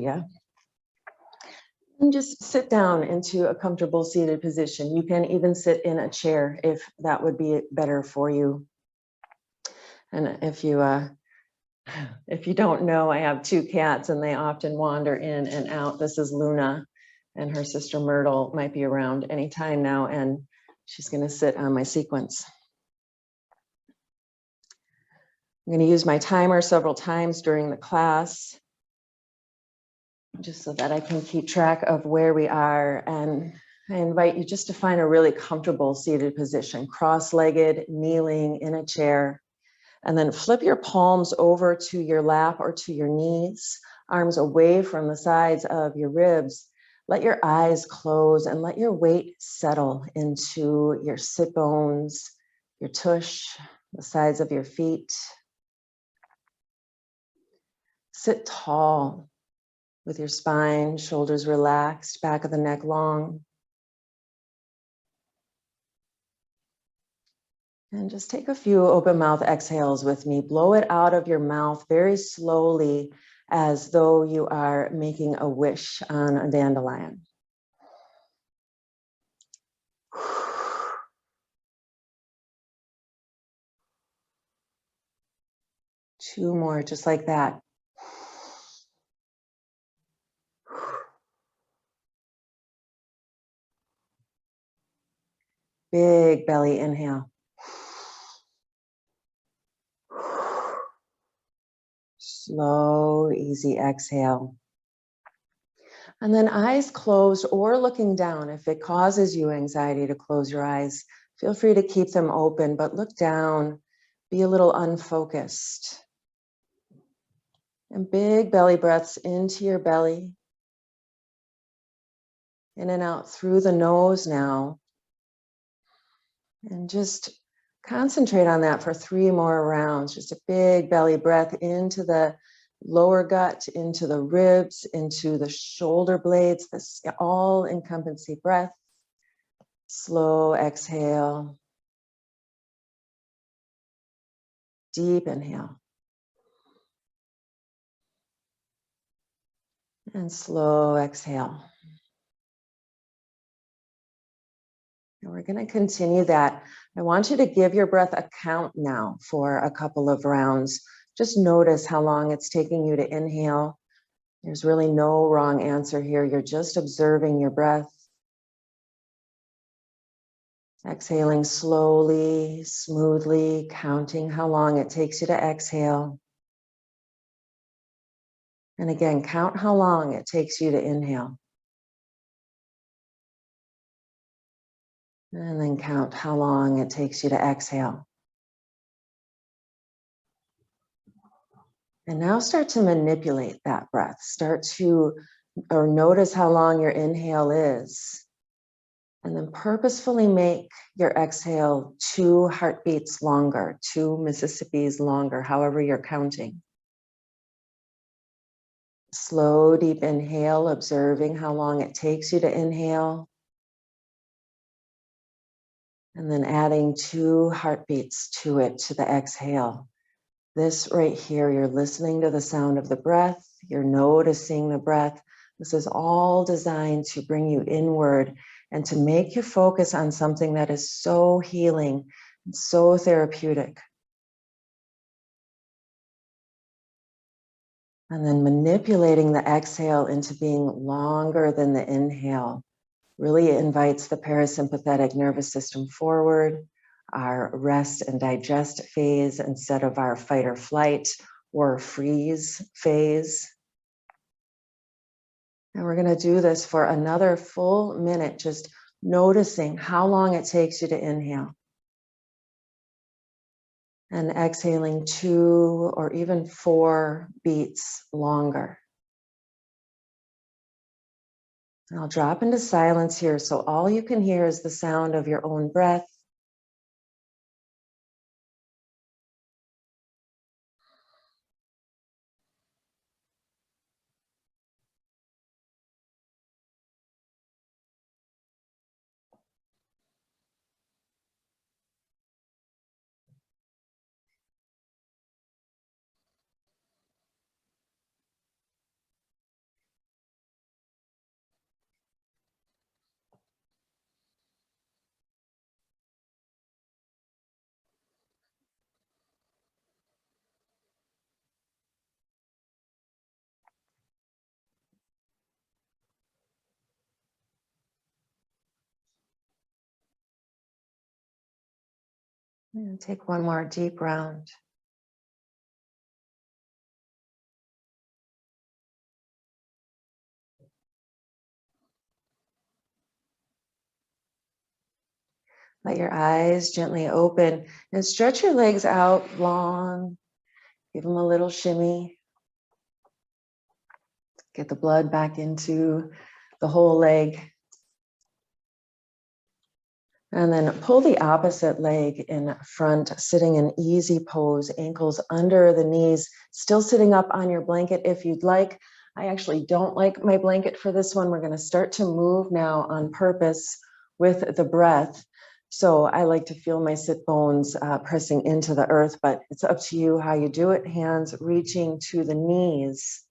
Yeah. And just sit down into a comfortable seated position. You can even sit in a chair if that would be better for you. And if you don't know, I have 2 cats and they often wander in and out. This is Luna, and her sister Myrtle might be around anytime now, and she's going to sit on my sequence. I'm going to use my timer several times during the class, just so that I can keep track of where we are. And I invite you just to find a really comfortable seated position, cross-legged, kneeling in a chair. And then flip your palms over to your lap or to your knees, arms away from the sides of your ribs. Let your eyes close and let your weight settle into your sit bones, your tush, the sides of your feet. Sit tall with your spine, shoulders relaxed, back of the neck long. And just take a few open mouth exhales with me. Blow it out of your mouth very slowly, as though you are making a wish on a dandelion. Two more, just like that. Big belly inhale. Slow, easy exhale. And then eyes closed or looking down. If it causes you anxiety to close your eyes, feel free to keep them open, but look down, be a little unfocused. And big belly breaths into your belly. In and out through the nose now. And just concentrate on that for 3 more rounds. Just a big belly breath into the lower gut, into the ribs, into the shoulder blades, this all-encompassing breath. Slow exhale. Deep inhale. And slow exhale. And we're going to continue that. I want you to give your breath a count now for a couple of rounds. Just notice how long it's taking you to inhale. There's really no wrong answer here. You're just observing your breath. Exhaling slowly, smoothly, counting how long it takes you to exhale. And again, count how long it takes you to inhale. And then count how long it takes you to exhale. And now start to manipulate that breath. Notice how long your inhale is. And then purposefully make your exhale 2 heartbeats longer, 2 Mississippis longer, however you're counting. Slow, deep inhale, observing how long it takes you to inhale. And then adding 2 heartbeats to it, to the exhale. This right here, you're listening to the sound of the breath, you're noticing the breath. This is all designed to bring you inward and to make you focus on something that is so healing and so therapeutic. And then manipulating the exhale into being longer than the inhale really invites the parasympathetic nervous system forward, our rest and digest phase instead of our fight or flight or freeze phase. And we're going to do this for another full minute, just noticing how long it takes you to inhale. And exhaling 2 or even 4 beats longer. And I'll drop into silence here, so all you can hear is the sound of your own breath. And take one more deep round. Let your eyes gently open and stretch your legs out long. Give them a little shimmy. Get the blood back into the whole leg. And then pull the opposite leg in front, sitting in easy pose, ankles under the knees, still sitting up on your blanket if you'd like. I actually don't like my blanket for this one. We're going to start to move now on purpose with the breath. So I like to feel my sit bones pressing into the earth, but it's up to you how you do it. Hands reaching to the knees.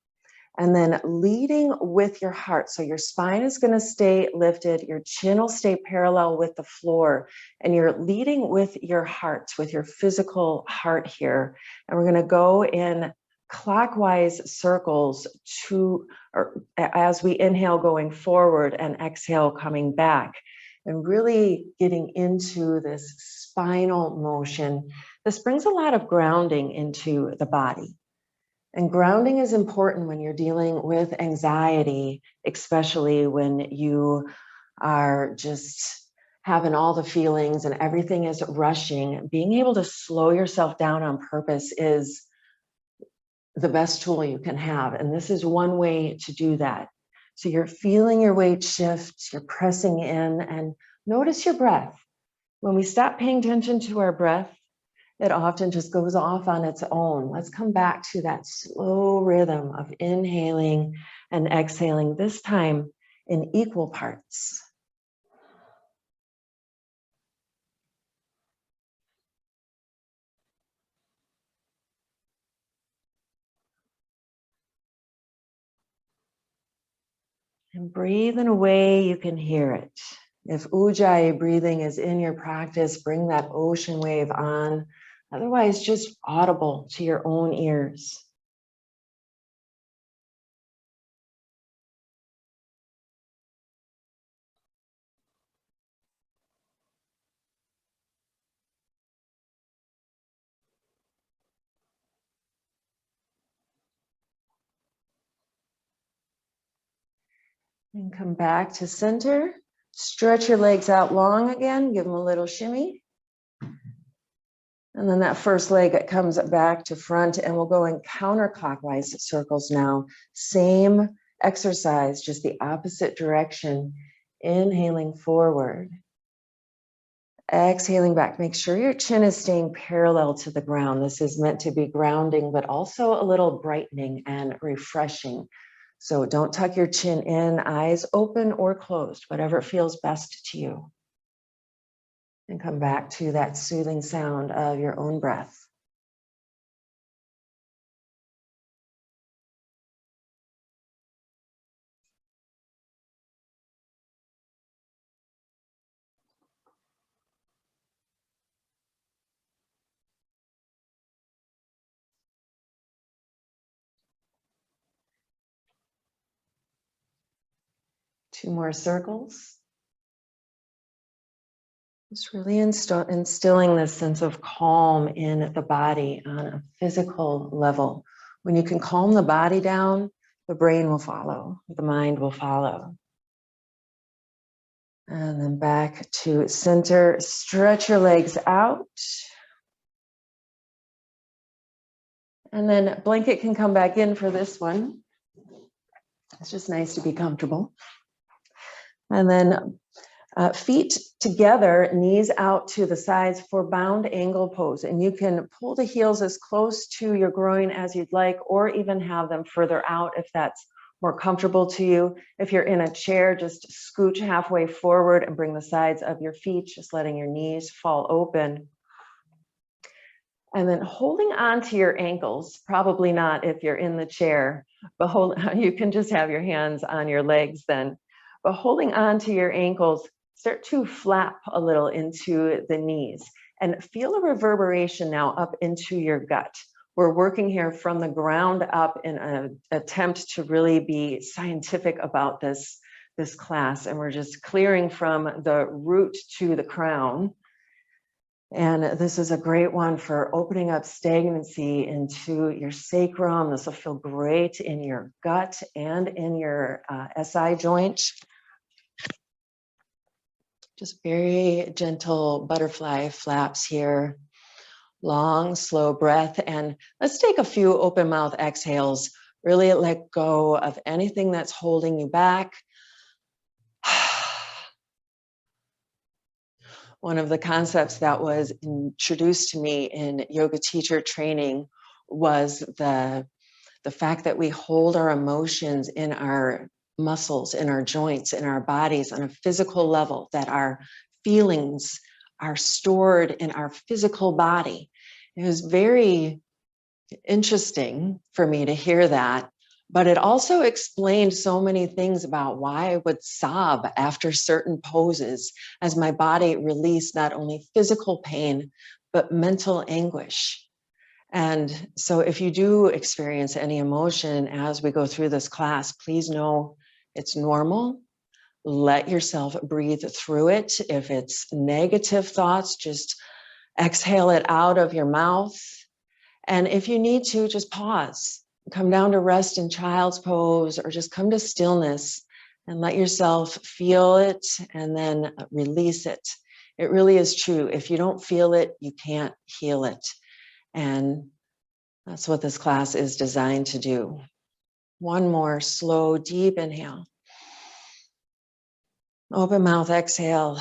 And then leading with your heart. So your spine is going to stay lifted. Your chin will stay parallel with the floor. And you're leading with your heart, with your physical heart here. And we're going to go in clockwise circles as we inhale going forward and exhale coming back. And really getting into this spinal motion. This brings a lot of grounding into the body. And grounding is important when you're dealing with anxiety, especially when you are just having all the feelings and everything is rushing. Being able to slow yourself down on purpose is the best tool you can have. And this is one way to do that. So you're feeling your weight shift, you're pressing in, and notice your breath. When we stop paying attention to our breath, it often just goes off on its own. Let's come back to that slow rhythm of inhaling and exhaling, this time in equal parts. And breathe in a way you can hear it. If Ujjayi breathing is in your practice, bring that ocean wave on. Otherwise, just audible to your own ears. And come back to center. Stretch your legs out long again. Give them a little shimmy. And then that first leg comes back to front, and we'll go in counterclockwise circles now. Same exercise, just the opposite direction. Inhaling forward. Exhaling back. Make sure your chin is staying parallel to the ground. This is meant to be grounding, but also a little brightening and refreshing. So don't tuck your chin in, eyes open or closed, whatever feels best to you. And come back to that soothing sound of your own breath. Two more circles. Just really instilling this sense of calm in the body on a physical level. When you can calm the body down, the brain will follow, the mind will follow. And then back to center. Stretch your legs out. And then blanket can come back in for this one. It's just nice to be comfortable. And then feet together, knees out to the sides for bound angle pose. And you can pull the heels as close to your groin as you'd like, or even have them further out if that's more comfortable to you. If you're in a chair, just scooch halfway forward and bring the sides of your feet, just letting your knees fall open. And then holding on to your ankles, probably not if you're in the chair, but you can just have your hands on your legs then. But holding on to your ankles, start to flap a little into the knees and feel a reverberation now up into your gut. We're working here from the ground up in an attempt to really be scientific about this class. And we're just clearing from the root to the crown. And this is a great one for opening up stagnancy into your sacrum. This will feel great in your gut and in your SI joint. Just very gentle butterfly flaps here. Long, slow breath. And let's take a few open mouth exhales. Really let go of anything that's holding you back. One of the concepts that was introduced to me in yoga teacher training was the fact that we hold our emotions in our muscles, in our joints, in our bodies on a physical level, that our feelings are stored in our physical body. It was very interesting for me to hear that, but it also explained so many things about why I would sob after certain poses as my body released not only physical pain, but mental anguish. And so if you do experience any emotion as we go through this class, please know it's normal. Let yourself breathe through it. If it's negative thoughts, just exhale it out of your mouth. And if you need to, just pause, come down to rest in child's pose, or just come to stillness and let yourself feel it and then release it. It really is true. If you don't feel it, you can't heal it. And that's what this class is designed to do. One more slow, deep inhale. Open mouth exhale.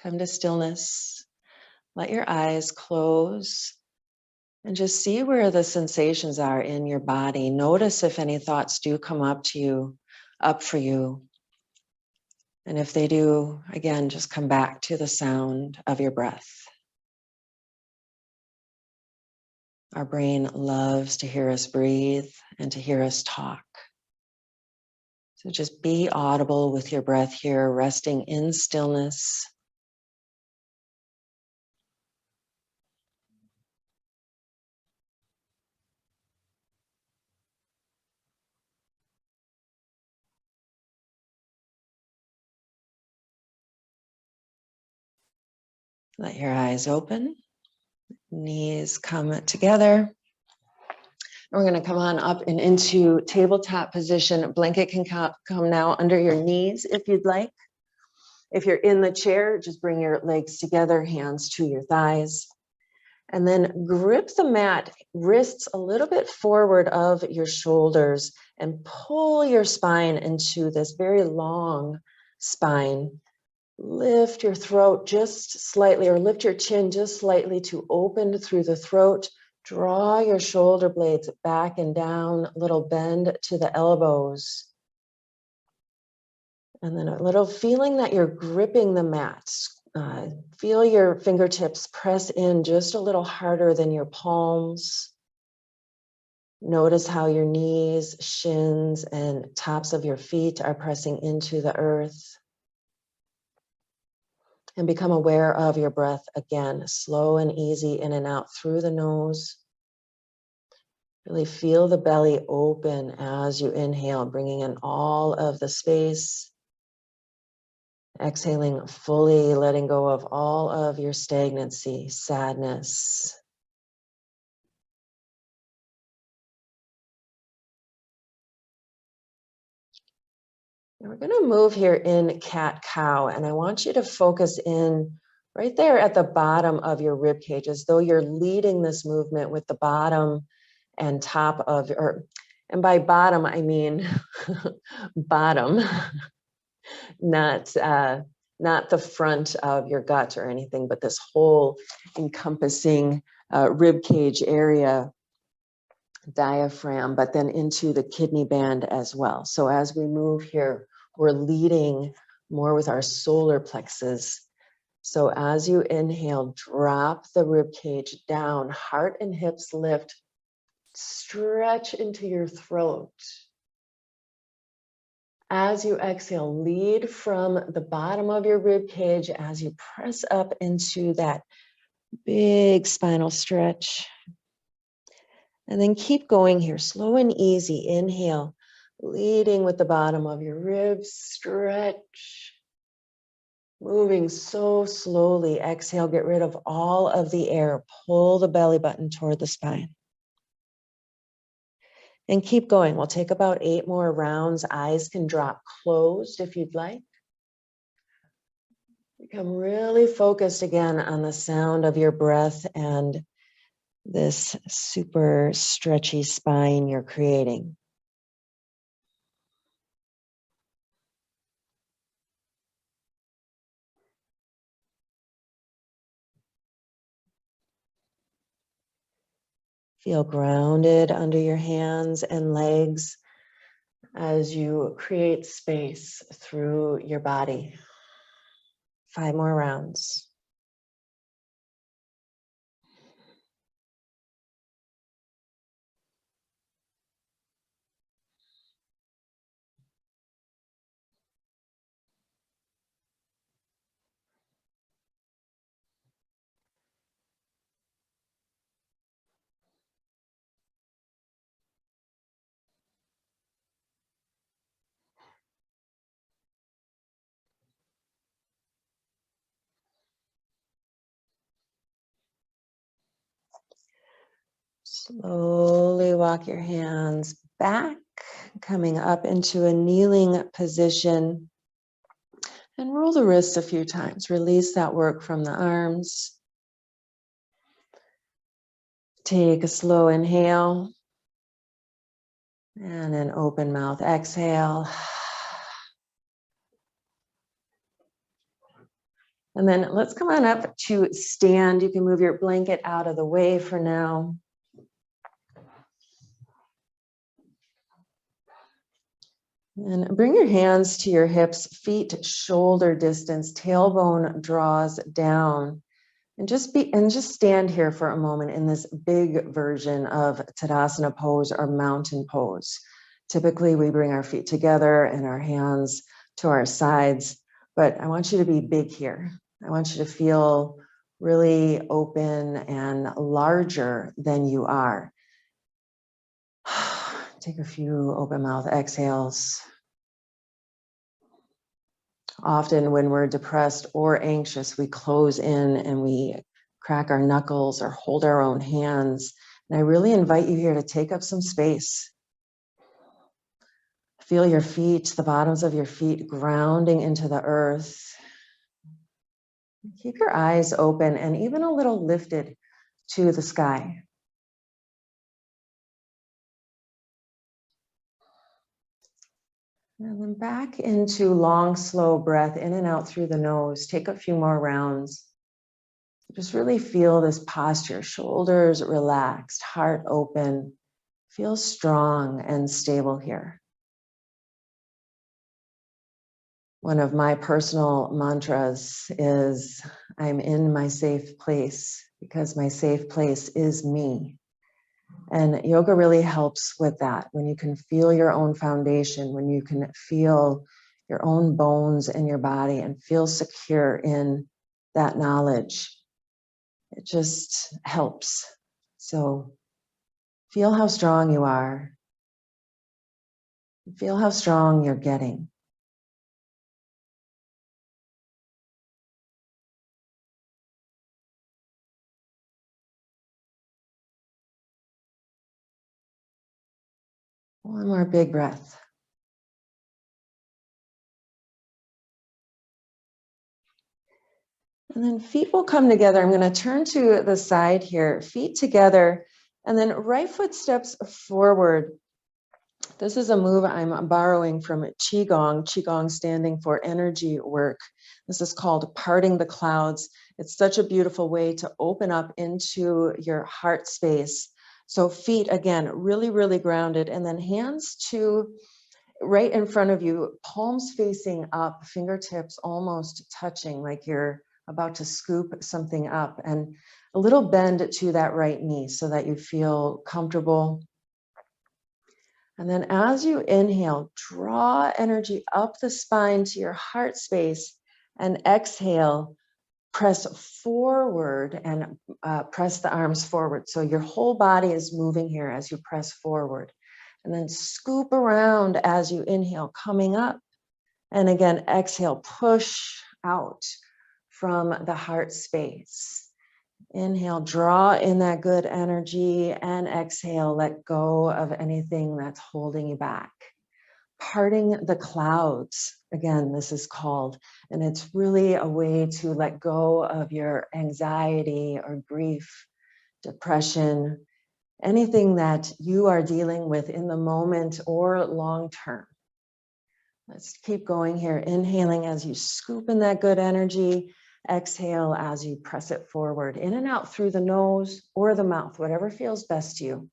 Come to stillness. Let your eyes close and just see where the sensations are in your body. Notice if any thoughts do come up for you. And if they do, again, just come back to the sound of your breath. Our brain loves to hear us breathe and to hear us talk. So just be audible with your breath here, resting in stillness. Let your eyes open, knees come together. We're going to come on up and into tabletop position. Blanket can come now under your knees if you'd like. If you're in the chair, just bring your legs together, hands to your thighs. And then grip the mat, wrists a little bit forward of your shoulders, and pull your spine into this very long spine. Lift your throat just slightly, or lift your chin just slightly to open through the throat. Draw your shoulder blades back and down, a little bend to the elbows. And then a little feeling that you're gripping the mat. Feel your fingertips press in just a little harder than your palms. Notice how your knees, shins, and tops of your feet are pressing into the earth. And become aware of your breath again, slow and easy in and out through the nose. Really feel the belly open as you inhale, bringing in all of the space. Exhaling fully, letting go of all of your stagnancy, sadness. And we're going to move here in cat-cow, and I want you to focus in right there at the bottom of your rib cage, as though you're leading this movement with the bottom and top of, and by bottom I mean bottom, not the front of your gut or anything, but this whole encompassing rib cage area, diaphragm, but then into the kidney band as well. So as we move here, we're leading more with our solar plexus. So as you inhale, drop the rib cage down, heart and hips lift, stretch into your throat. As you exhale, lead from the bottom of your rib cage as you press up into that big spinal stretch. And then keep going here, slow and easy. Inhale, leading with the bottom of your ribs, stretch. Moving so slowly. Exhale, get rid of all of the air. Pull the belly button toward the spine. And keep going. We'll take about 8 more rounds. Eyes can drop closed if you'd like. Become really focused again on the sound of your breath and this super stretchy spine you're creating. Feel grounded under your hands and legs as you create space through your body. 5 more rounds. Slowly walk your hands back, coming up into a kneeling position. And roll the wrists a few times. Release that work from the arms. Take a slow inhale. And an open mouth exhale. And then let's come on up to stand. You can move your blanket out of the way for now. And bring your hands to your hips, feet shoulder distance, tailbone draws down. And just stand here for a moment in this big version of Tadasana Pose or mountain pose. Typically, we bring our feet together and our hands to our sides, but I want you to be big here. I want you to feel really open and larger than you are. Take a few open mouth exhales. Often when we're depressed or anxious, we close in and we crack our knuckles or hold our own hands. And I really invite you here to take up some space. Feel your feet, the bottoms of your feet grounding into the earth. Keep your eyes open and even a little lifted to the sky. And then back into long, slow breath in and out through the nose. Take a few more rounds. Just really feel this posture, shoulders relaxed, heart open. Feel strong and stable here. One of my personal mantras is, I'm in my safe place because my safe place is me. And yoga really helps with that. When you can feel your own foundation, when you can feel your own bones in your body and feel secure in that knowledge, it just helps. So feel how strong you are. Feel how strong you're getting. One more big breath. And then feet will come together. I'm going to turn to the side here, feet together, and then right foot steps forward. This is a move I'm borrowing from Qigong, Qigong standing for energy work. This is called parting the clouds. It's such a beautiful way to open up into your heart space. So feet, again, really, really grounded, and then hands to right in front of you, palms facing up, fingertips almost touching, like you're about to scoop something up, and a little bend to that right knee so that you feel comfortable. And then as you inhale, draw energy up the spine to your heart space, and exhale, press forward and press the arms forward. So your whole body is moving here as you press forward. And then scoop around as you inhale, coming up. And again, exhale, push out from the heart space. Inhale, draw in that good energy, and exhale, let go of anything that's holding you back. Parting the clouds, again, this is called, and it's really a way to let go of your anxiety or grief, depression, anything that you are dealing with in the moment or long term. Let's keep going here. Inhaling as you scoop in that good energy. Exhale as you press it forward, in and out through the nose or the mouth, whatever feels best to you.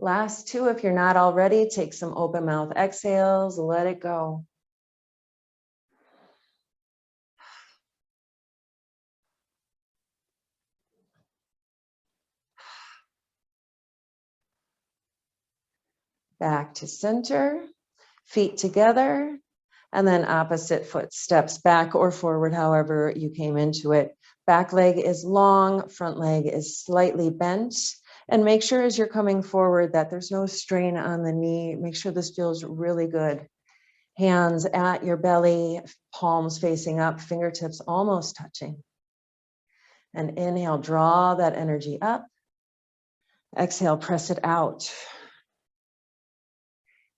Last two, if you're not already, take some open mouth exhales, let it go. Back to center, feet together, and then opposite foot steps back or forward, however you came into it. Back leg is long, front leg is slightly bent. And make sure as you're coming forward that there's no strain on the knee. Make sure this feels really good. Hands at your belly, palms facing up, fingertips almost touching. And inhale, draw that energy up. Exhale, press it out.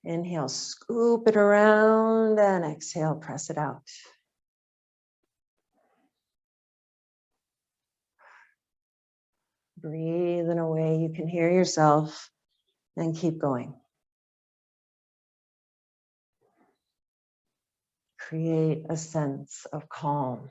Inhale, scoop it around, and exhale, press it out. Breathe in a way you can hear yourself and keep going. Create a sense of calm.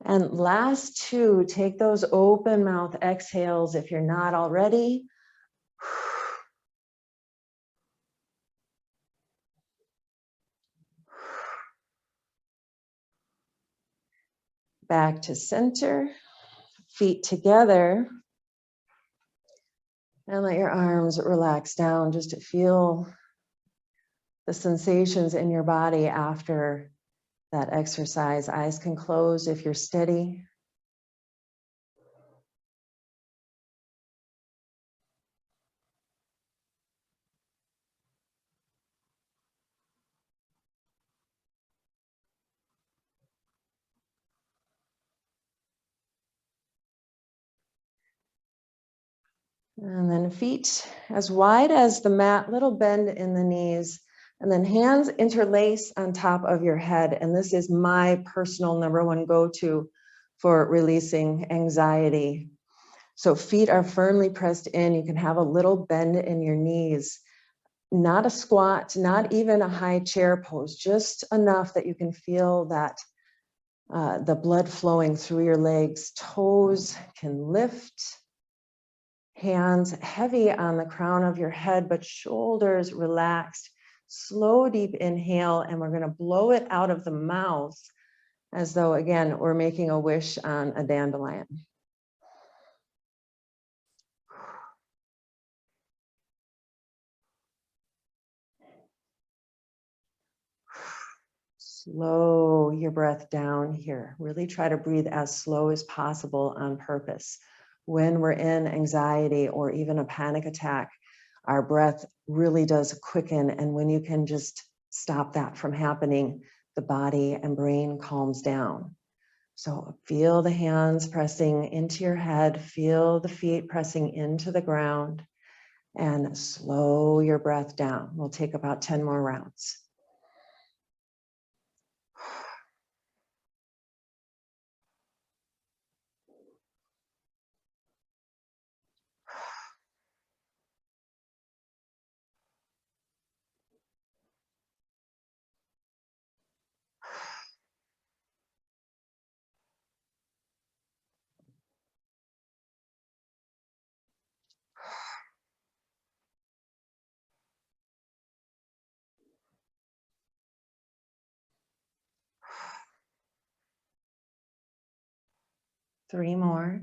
And last two, take those open mouth exhales if you're not already. Back to center, feet together. And let your arms relax down just to feel the sensations in your body after that exercise. Eyes can close if you're steady. And then feet as wide as the mat, little bend in the knees, and then hands interlace on top of your head. And this is my personal number one go-to for releasing anxiety. So feet are firmly pressed in. You can have a little bend in your knees, not a squat, not even a high chair pose, just enough that you can feel that the blood flowing through your legs. Toes can lift. Hands heavy on the crown of your head, but shoulders relaxed. Slow, deep inhale, and we're going to blow it out of the mouth as though, again, we're making a wish on a dandelion. Slow your breath down here. Really try to breathe as slow as possible on purpose. When we're in anxiety or even a panic attack, our breath really does quicken. And when you can just stop that from happening, the body and brain calms down. So feel the hands pressing into your head, feel the feet pressing into the ground, and slow your breath down. We'll take about 10 more rounds. 3 more.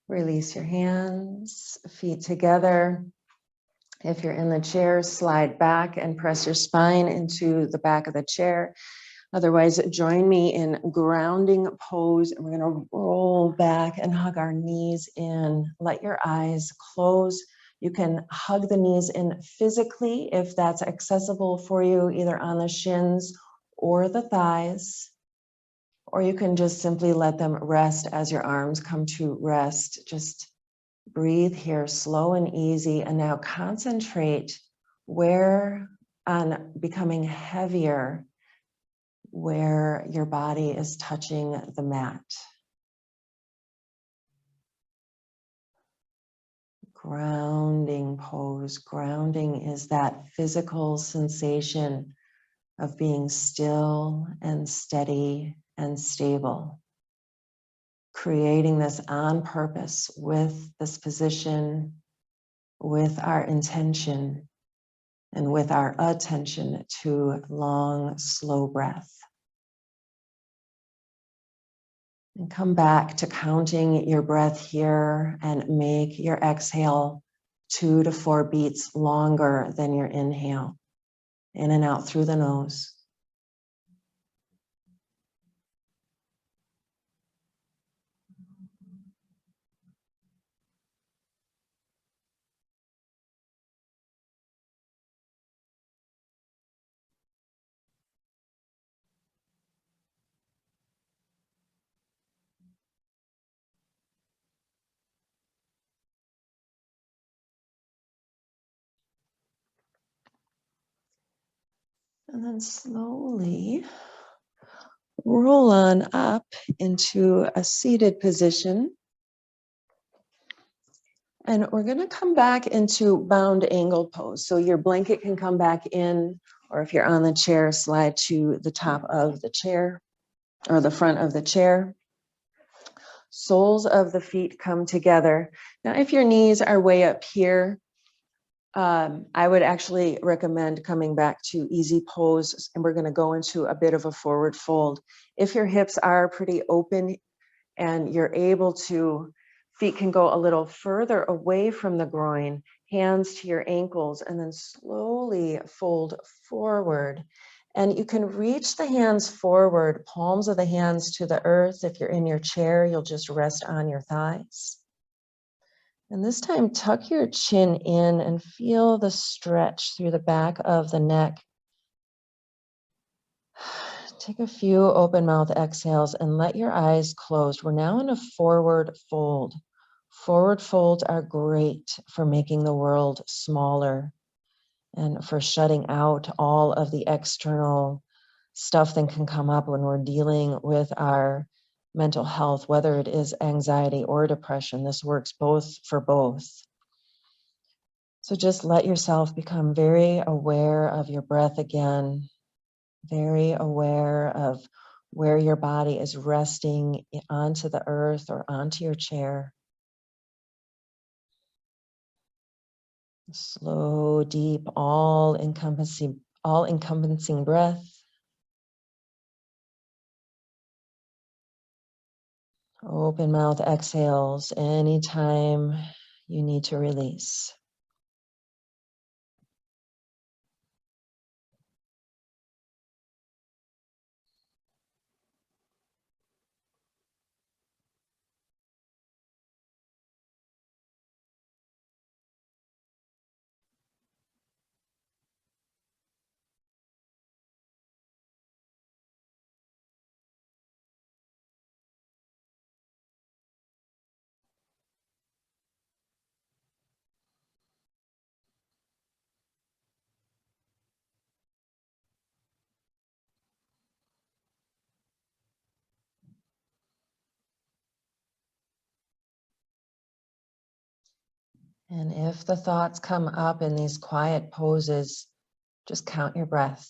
Release your hands, feet together. If you're in the chair, slide back and press your spine into the back of the chair. Otherwise, join me in grounding pose. And we're going to roll back and hug our knees in. Let your eyes close. You can hug the knees in physically if that's accessible for you, either on the shins or the thighs. Or you can just simply let them rest as your arms come to rest. Just breathe here, slow and easy. And now concentrate where on becoming heavier, where your body is touching the mat. Grounding pose. Grounding is that physical sensation of being still and steady and stable. Creating this on purpose with this position, with our intention, and with our attention to long, slow breath. And come back to counting your breath here and make your exhale 2 to 4 beats longer than your inhale. In and out through the nose. And then slowly roll on up into a seated position. And we're going to come back into bound angle pose. So your blanket can come back in, or if you're on the chair, slide to the top of the chair or the front of the chair. Soles of the feet come together. Now, if your knees are way up here, I would actually recommend coming back to easy pose, and we're going to go into a bit of a forward fold. If your hips are pretty open and you're able to, feet can go a little further away from the groin, hands to your ankles, and then slowly fold forward. And you can reach the hands forward, palms of the hands to the earth. If you're in your chair, you'll just rest on your thighs. And this time, tuck your chin in and feel the stretch through the back of the neck. Take a few open mouth exhales and let your eyes close. We're now in a forward fold. Forward folds are great for making the world smaller and for shutting out all of the external stuff that can come up when we're dealing with our mental health, whether it is anxiety or depression. This works for both. So just let yourself become very aware of your breath again, very aware of where your body is resting onto the earth or onto your chair. Slow, deep, all-encompassing breath. Open mouth exhales anytime you need to release. And if the thoughts come up in these quiet poses, Just count your breath.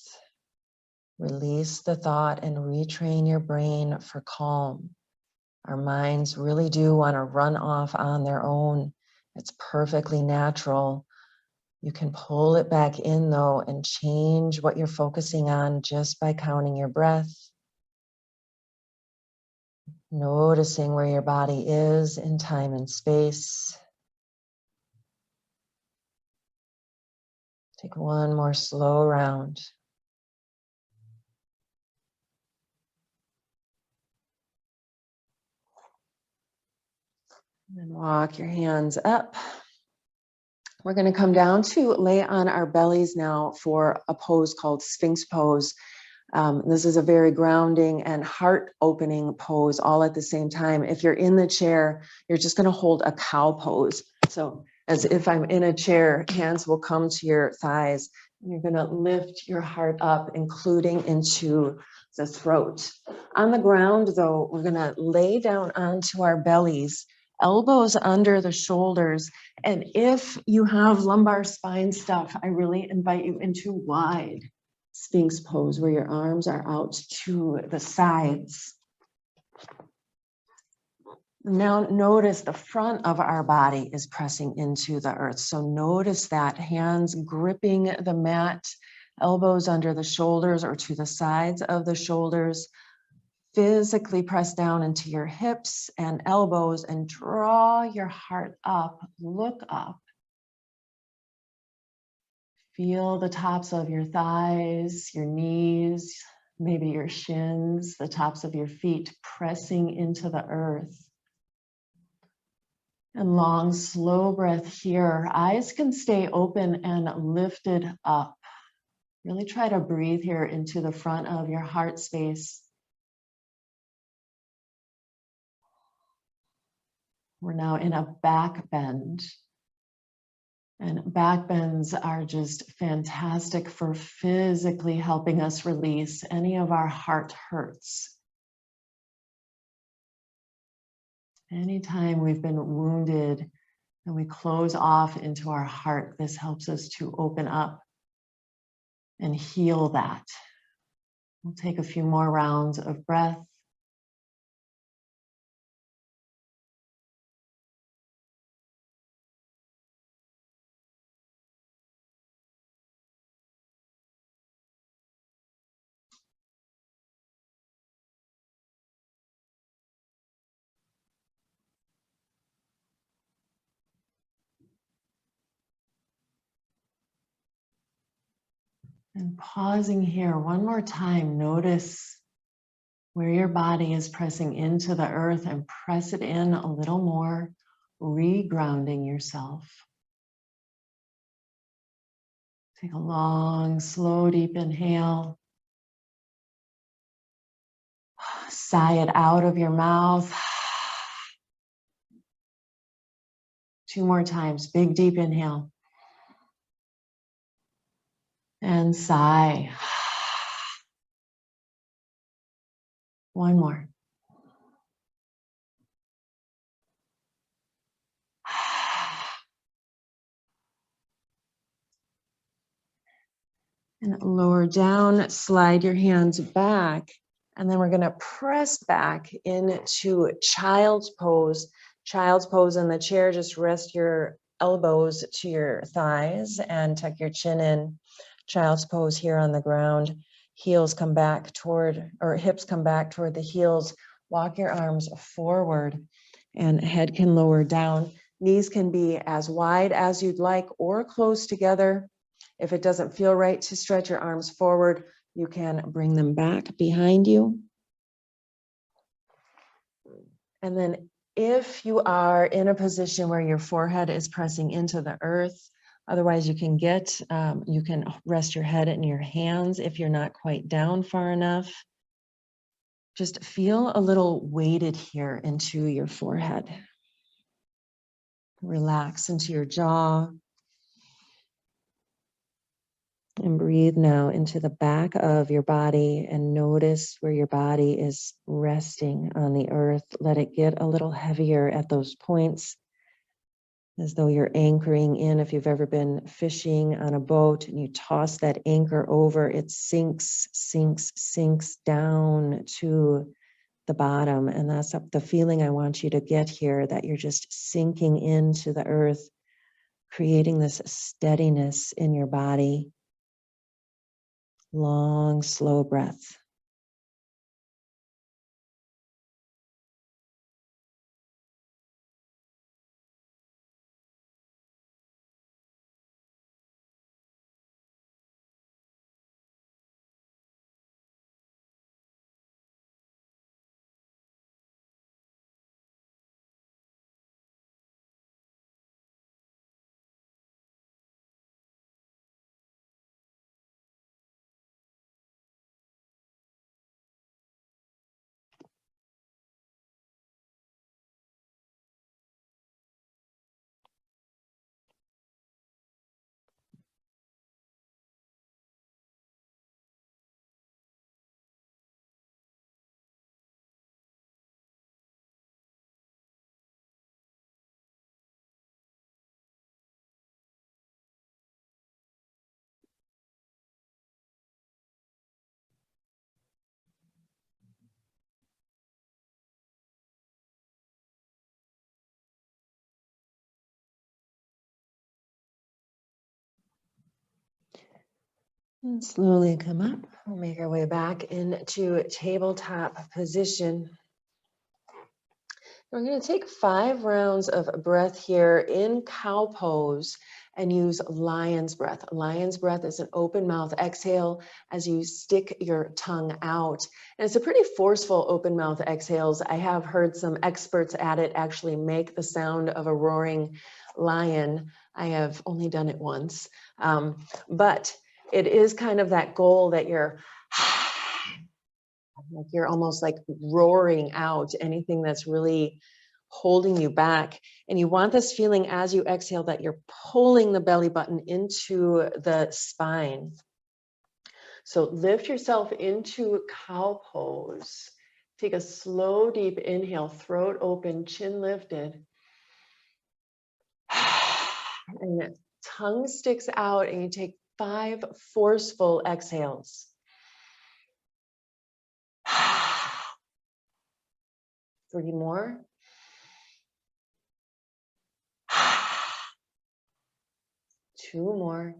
Release the thought and retrain your brain for calm. Our minds really do want to run off on their own. It's perfectly natural. You can pull it back in though and change what you're focusing on just by counting your breath. Noticing where your body is in time and space. Take one more slow round. And then walk your hands up. We're going to come down to lay on our bellies now for a pose called Sphinx Pose. This is a very grounding and heart-opening pose all at the same time. If you're in the chair, you're just going to hold a cow pose. So as if I'm in a chair, hands will come to your thighs. And you're going to lift your heart up, including into the throat. On the ground, though, we're going to lay down onto our bellies, elbows under the shoulders. And if you have lumbar spine stuff, I really invite you into wide Sphinx pose, where your arms are out to the sides. Now notice the front of our body is pressing into the earth. So notice that, hands gripping the mat, elbows under the shoulders or to the sides of the shoulders. Physically press down into your hips and elbows and draw your heart up, look up. Feel the tops of your thighs, your knees, maybe your shins, the tops of your feet pressing into the earth. And long, slow breath here. Eyes can stay open and lifted up. Really try to breathe here into the front of your heart space. We're now in a back bend. And back bends are just fantastic for physically helping us release any of our heart hurts. Anytime we've been wounded and we close off into our heart, this helps us to open up and heal that. We'll take a few more rounds of breath. And pausing here one more time, notice where your body is pressing into the earth and press it in a little more, regrounding yourself. Take a long, slow, deep inhale. Sigh it out of your mouth. 2 more times, big, deep inhale. And sigh. 1 more. And lower down, slide your hands back. And then we're going to press back into child's pose. Child's pose in the chair, just rest your elbows to your thighs and tuck your chin in. Child's pose here on the ground. Heels come back toward, or hips come back toward the heels. Walk your arms forward and head can lower down. Knees can be as wide as you'd like or close together. If it doesn't feel right to stretch your arms forward, you can bring them back behind you. And then if you are in a position where your forehead is pressing into the earth, otherwise you can rest your head in your hands if you're not quite down far enough. Just feel a little weighted here into your forehead. Relax into your jaw. And breathe now into the back of your body and notice where your body is resting on the earth. Let it get a little heavier at those points. as though you're anchoring in. If you've ever been fishing on a boat and you toss that anchor over, it sinks, sinks, sinks down to the bottom. And that's the feeling I want you to get here, that you're just sinking into the earth, creating this steadiness in your body. Long, slow breath. And slowly come up. We'll make our way back into tabletop position. We're going to take 5 rounds of breath here in cow pose and use lion's breath. Lion's breath is an open mouth exhale as you stick your tongue out. And it's a pretty forceful open mouth exhales. I have heard some experts at it actually make the sound of a roaring lion. I have only done it once, but it is kind of that goal that you're like you're almost like roaring out anything that's really holding you back. And you want this feeling as you exhale that you're pulling the belly button into the spine. So lift yourself into cow pose. Take a slow, deep inhale, throat open, chin lifted. And the tongue sticks out, and you take 5 forceful exhales. 3 more. 2 more.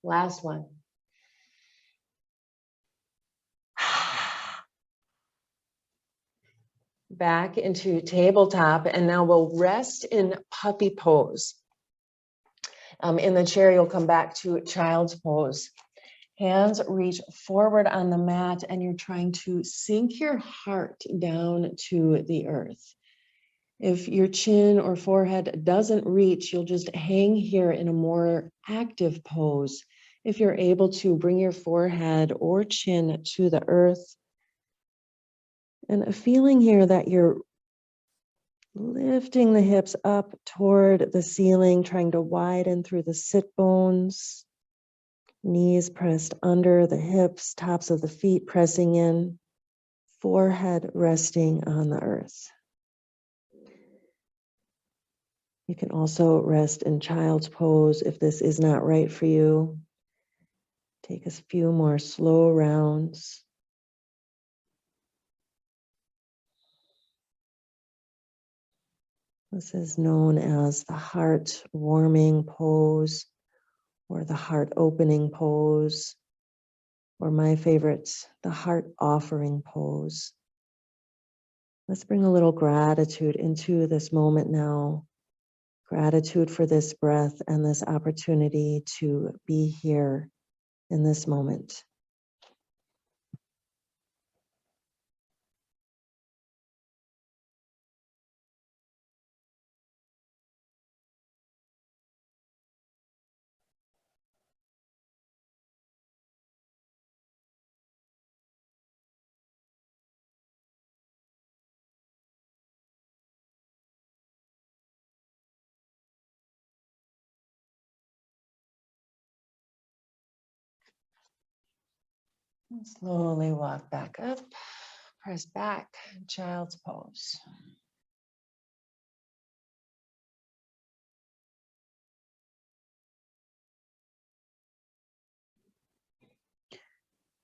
Last one. Back into tabletop, and now we'll rest in puppy pose. In the chair, you'll come back to child's pose. Hands reach forward on the mat, and you're trying to sink your heart down to the earth. If your chin or forehead doesn't reach, you'll just hang here in a more active pose. If you're able to, bring your forehead or chin to the earth. And a feeling here that you're lifting the hips up toward the ceiling, trying to widen through the sit bones. Knees pressed under the hips, tops of the feet pressing in, forehead resting on the earth. You can also rest in child's pose if this is not right for you. Take a few more slow rounds. This is known as the heart warming pose, or the heart opening pose, or my favorite, the heart offering pose. Let's bring a little gratitude into this moment now. Gratitude for this breath and this opportunity to be here in this moment. Slowly walk back up. Press back, child's pose.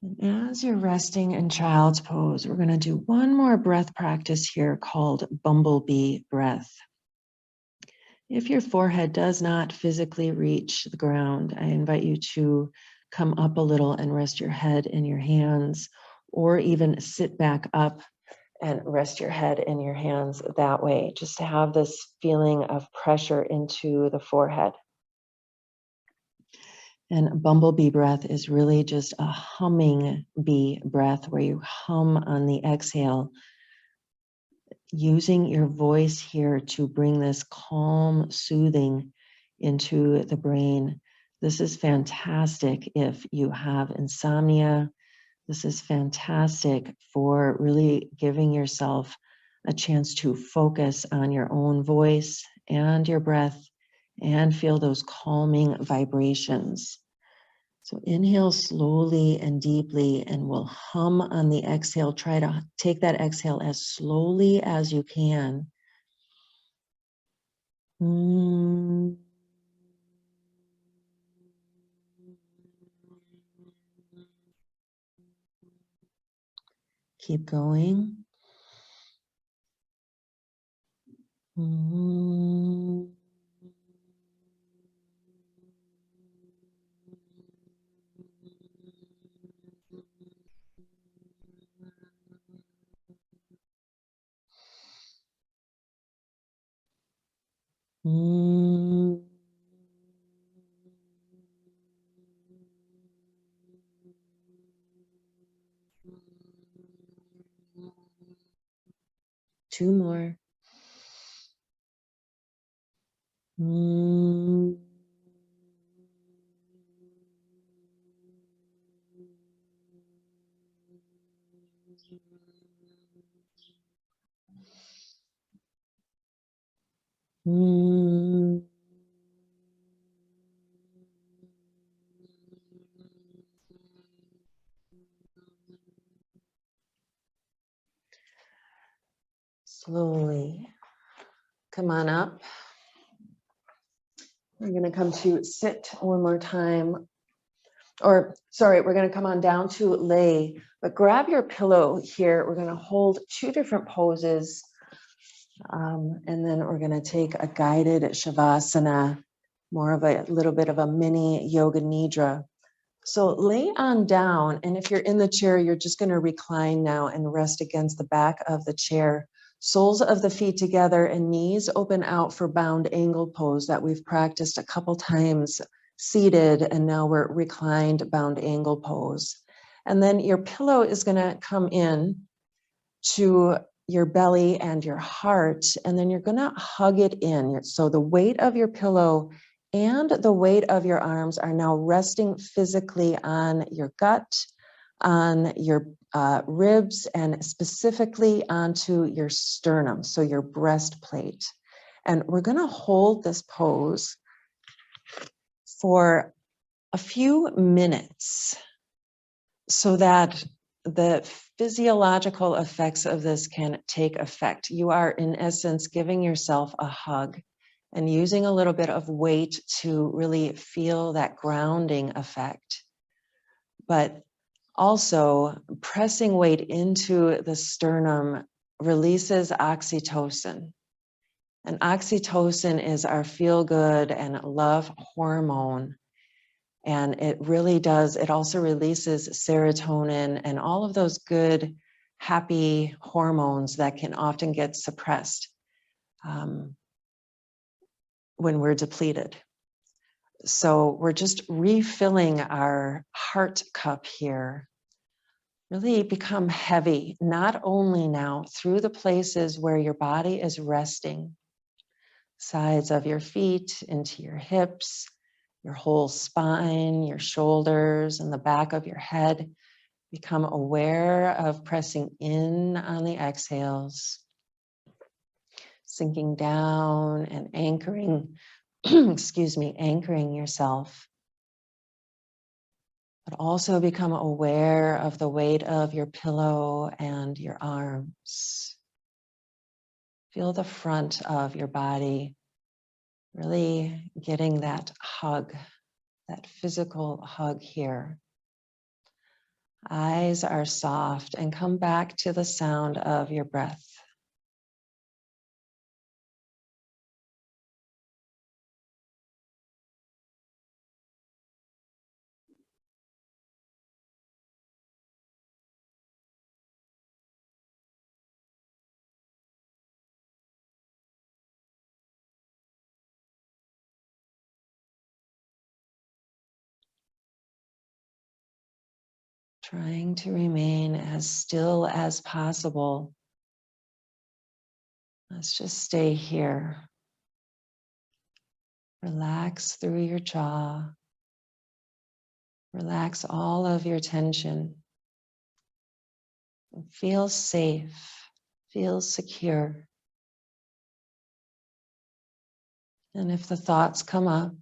And as you're resting in child's pose, we're going to do one more breath practice here called Bumblebee Breath. If your forehead does not physically reach the ground, I invite you to come up a little and rest your head in your hands, or even sit back up and rest your head in your hands that way, just to have this feeling of pressure into the forehead. And bumblebee breath is really just a humming bee breath where you hum on the exhale, using your voice here to bring this calm, soothing into the brain. This is fantastic if you have insomnia. This is fantastic for really giving yourself a chance to focus on your own voice and your breath and feel those calming vibrations. So inhale slowly and deeply, and we'll hum on the exhale. Try to take that exhale as slowly as you can. Keep going. Two more. Slowly come on up. We're going to come to sit one more time. Or sorry, we're going to come on down to lay, but grab your pillow here. We're going to hold two different poses. And then we're going to take a guided Shavasana, more of a little bit of a mini yoga nidra. So lay on down, and if you're in the chair, you're just going to recline now and rest against the back of the chair. Soles of the feet together and knees open out for bound angle pose that we've practiced a couple times seated, and now we're reclined bound angle pose. And then your pillow is going to come in to your belly and your heart, and then you're going to hug it in. So the weight of your pillow and the weight of your arms are now resting physically on your gut, on your ribs, and specifically onto your sternum, so your breastplate. And we're going to hold this pose for a few minutes so that the physiological effects of this can take effect. You are, in essence, giving yourself a hug and using a little bit of weight to really feel that grounding effect. But also, pressing weight into the sternum releases oxytocin. And oxytocin is our feel-good and love hormone. And it really does, it also releases serotonin and all of those good, happy hormones that can often get suppressed when we're depleted. So we're just refilling our heart cup here. Really become heavy, not only now through the places where your body is resting, sides of your feet into your hips, your whole spine, your shoulders, and the back of your head. Become aware of pressing in on the exhales, sinking down and anchoring, excuse me, anchoring yourself. but also become aware of the weight of your pillow and your arms. Feel the front of your body really getting that hug, that physical hug here. Eyes are soft and come back to the sound of your breath. Trying to remain as still as possible. Let's just stay here. Relax through your jaw. Relax all of your tension. Feel safe. Feel secure. And if the thoughts come up,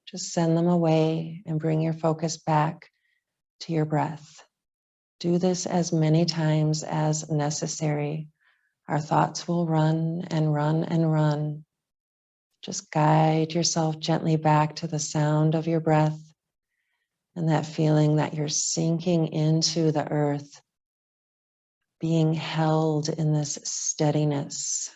just send them away and bring your focus back to your breath. Do this as many times as necessary. Our thoughts will run and run and run. Just guide yourself gently back to the sound of your breath and that feeling that you're sinking into the earth, being held in this steadiness.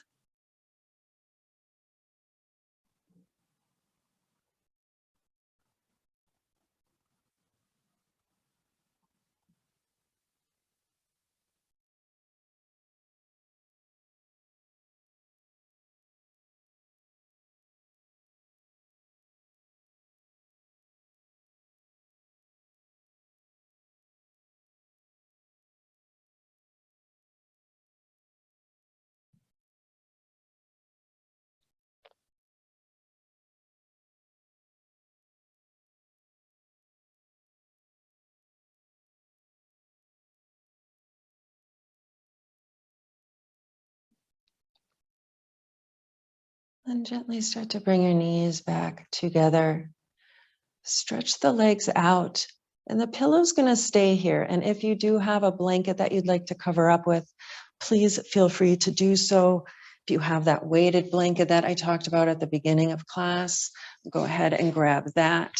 And gently start to bring your knees back together. Stretch the legs out, and the pillow's going to stay here. And if you do have a blanket that you'd like to cover up with, please feel free to do so. If you have that weighted blanket that I talked about at the beginning of class, go ahead and grab that.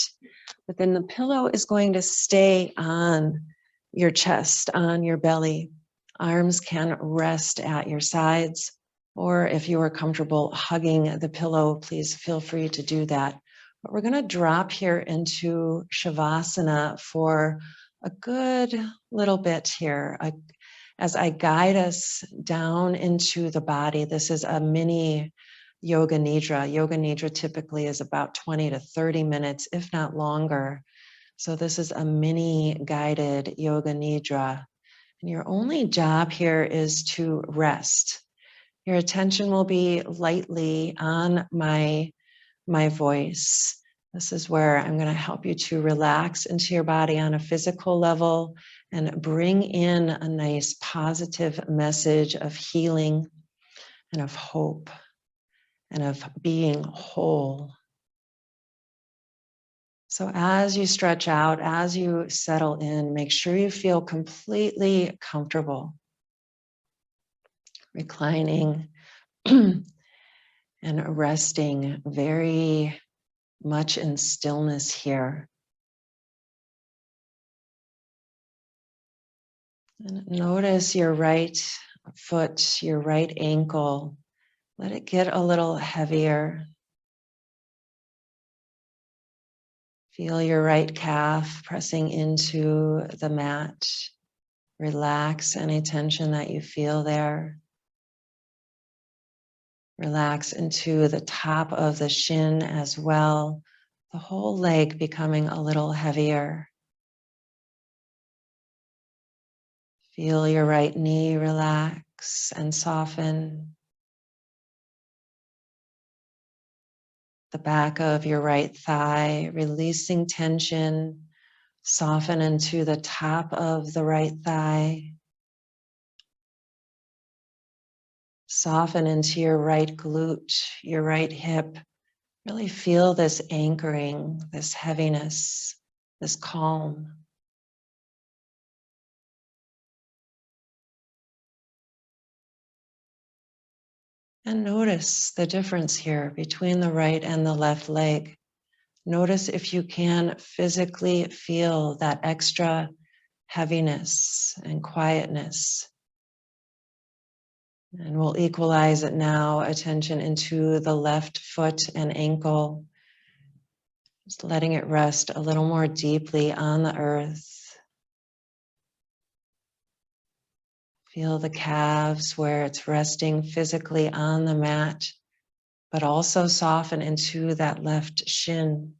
But then the pillow is going to stay on your chest, on your belly. Arms can rest at your sides, or if you are comfortable hugging the pillow, please feel free to do that. But we're going to drop here into Shavasana for a good little bit here. As I guide us down into the body, this is a mini Yoga Nidra. Yoga Nidra typically is about 20 to 30 minutes, if not longer. So this is a mini guided Yoga Nidra. And your only job here is to rest. Your attention will be lightly on my voice. This is where I'm going to help you to relax into your body on a physical level and bring in a nice positive message of healing and of hope and of being whole. So as you stretch out, as you settle in, make sure you feel completely comfortable, reclining and resting very much in stillness here. And notice your right foot, your right ankle. Let it get a little heavier. Feel your right calf pressing into the mat. Relax any tension that you feel there. Relax into the top of the shin as well. The whole leg becoming a little heavier. Feel your right knee relax and soften. The back of your right thigh, releasing tension, soften into the top of the right thigh. Soften into your right glute, your right hip. Really feel this anchoring, this heaviness, this calm. And notice the difference here between the right and the left leg. Notice if you can physically feel that extra heaviness and quietness. And we'll equalize it now, attention into the left foot and ankle. Just letting it rest a little more deeply on the earth. Feel the calves where it's resting physically on the mat, but also soften into that left shin,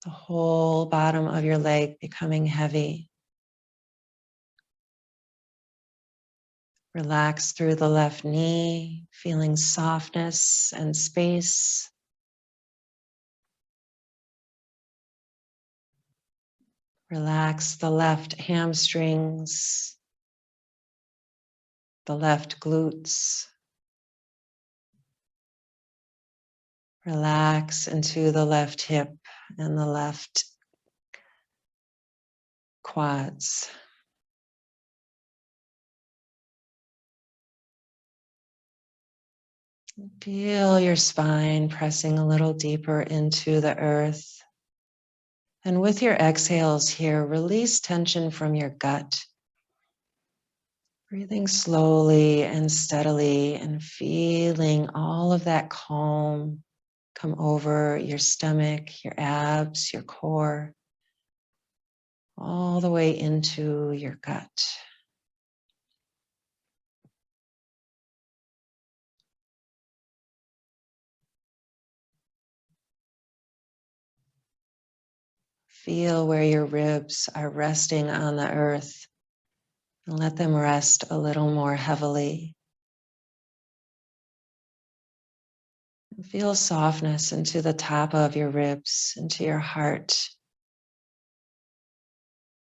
the whole bottom of your leg becoming heavy. Relax through the left knee, feeling softness and space. Relax the left hamstrings, the left glutes. Relax into the left hip and the left quads. Feel your spine pressing a little deeper into the earth. And with your exhales here, release tension from your gut. Breathing slowly and steadily and feeling all of that calm come over your stomach, your abs, your core, all the way into your gut. Feel where your ribs are resting on the earth and let them rest a little more heavily. Feel softness into the top of your ribs, into your heart.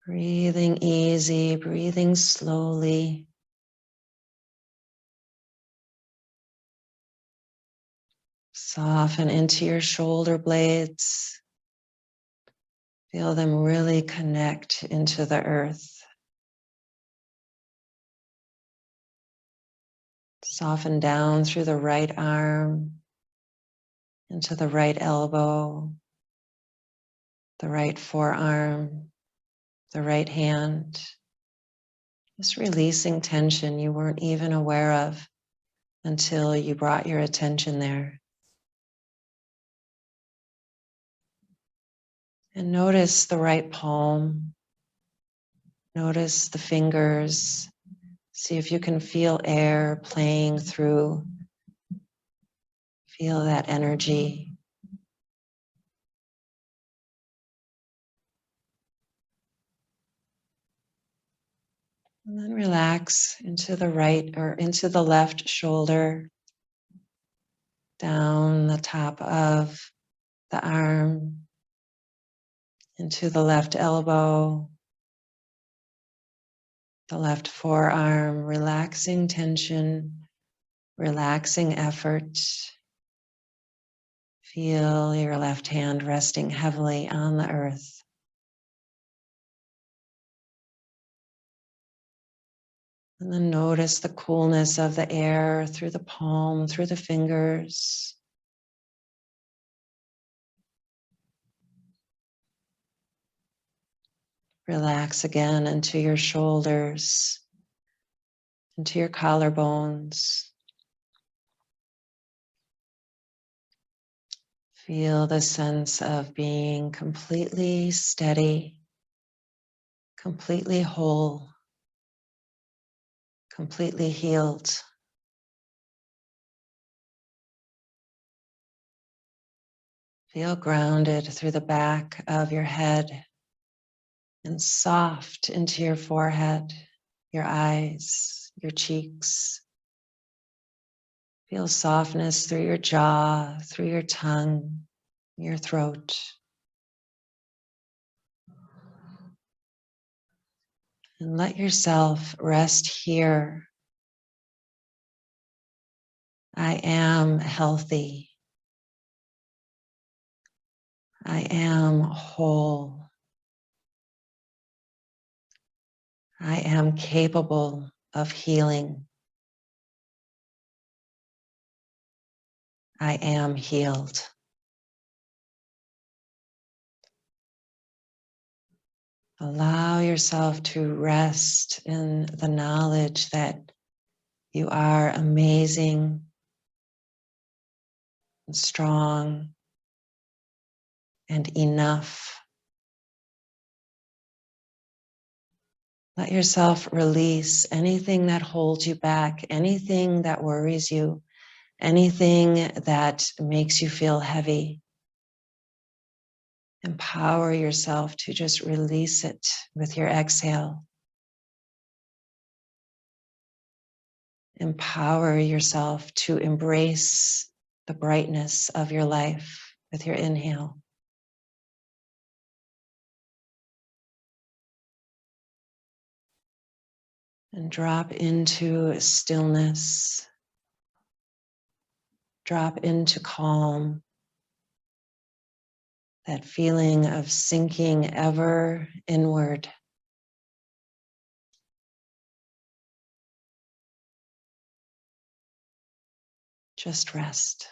Breathing easy, breathing slowly. Soften into your shoulder blades. Feel them really connect into the earth. Soften down through the right arm, into the right elbow, the right forearm, the right hand. Just releasing tension you weren't even aware of until you brought your attention there. And notice the right palm. Notice the fingers. See if you can feel air playing through. Feel that energy. And then relax into the right or into the left shoulder, down the top of the arm, into the left elbow, the left forearm, relaxing tension, relaxing effort. Feel your left hand resting heavily on the earth. And then notice the coolness of the air through the palm, through the fingers. Relax again into your shoulders, into your collarbones. Feel the sense of being completely steady, completely whole, completely healed. Feel grounded through the back of your head and soft into your forehead, your eyes, your cheeks. Feel softness through your jaw, through your tongue, your throat. And let yourself rest here. I am healthy. I am whole. I am capable of healing. I am healed. Allow yourself to rest in the knowledge that you are amazing and strong and enough. Let yourself release anything that holds you back, anything that worries you, anything that makes you feel heavy. Empower yourself to just release it with your exhale. Empower yourself to embrace the brightness of your life with your inhale. And drop into stillness. Drop into calm. That feeling of sinking ever inward. Just rest.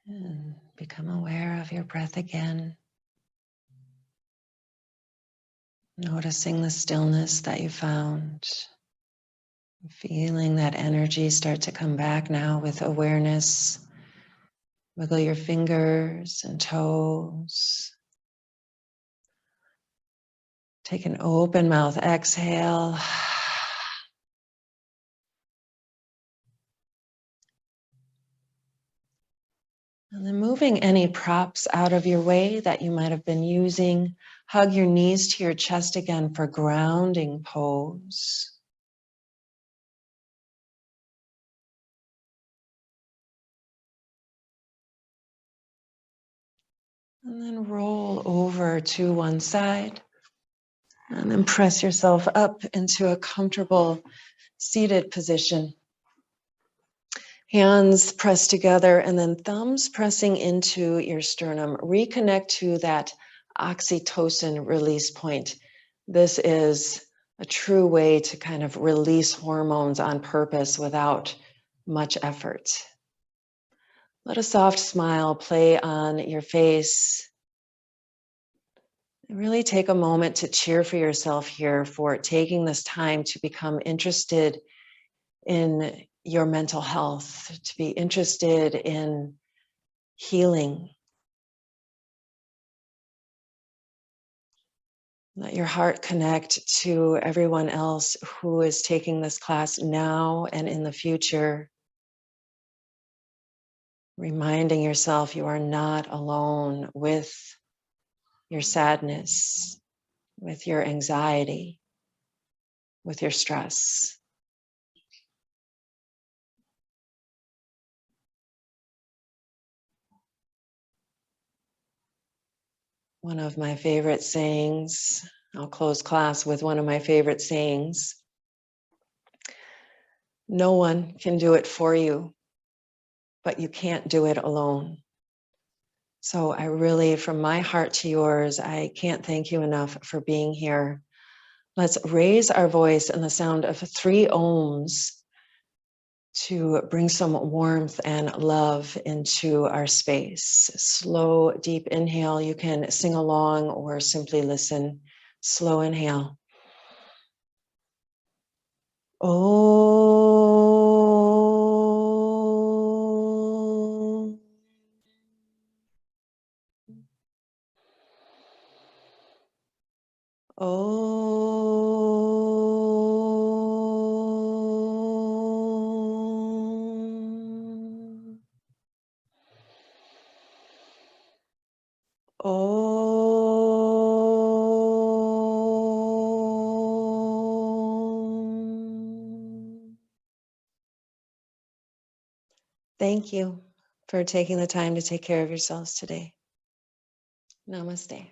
And become aware of your breath again. Noticing the stillness that you found. Feeling that energy start to come back now with awareness. Wiggle your fingers and toes. Take an open mouth exhale. And then moving any props out of your way that you might have been using. Hug your knees to your chest again for grounding pose. And then roll over to one side. And then press yourself up into a comfortable seated position. Hands pressed together and then thumbs pressing into your sternum. Reconnect to that oxytocin release point. This is a true way to kind of release hormones on purpose without much effort. Let a soft smile play on your face. Really take a moment to cheer for yourself here for taking this time to become interested in your mental health, to be interested in healing. Let your heart connect to everyone else who is taking this class now and in the future. Reminding yourself you are not alone with your sadness, with your anxiety, with your stress. One of my favorite sayings, I'll close class with one of my favorite sayings. No one can do it for you, but you can't do it alone. So I really, from my heart to yours, I can't thank you enough for being here. Let's raise our voice in the sound of 3 ohms to bring some warmth and love into our space. Slow, deep inhale. You can sing along or simply listen. Slow inhale. Oh. Thank you for taking the time to take care of yourselves today. Namaste.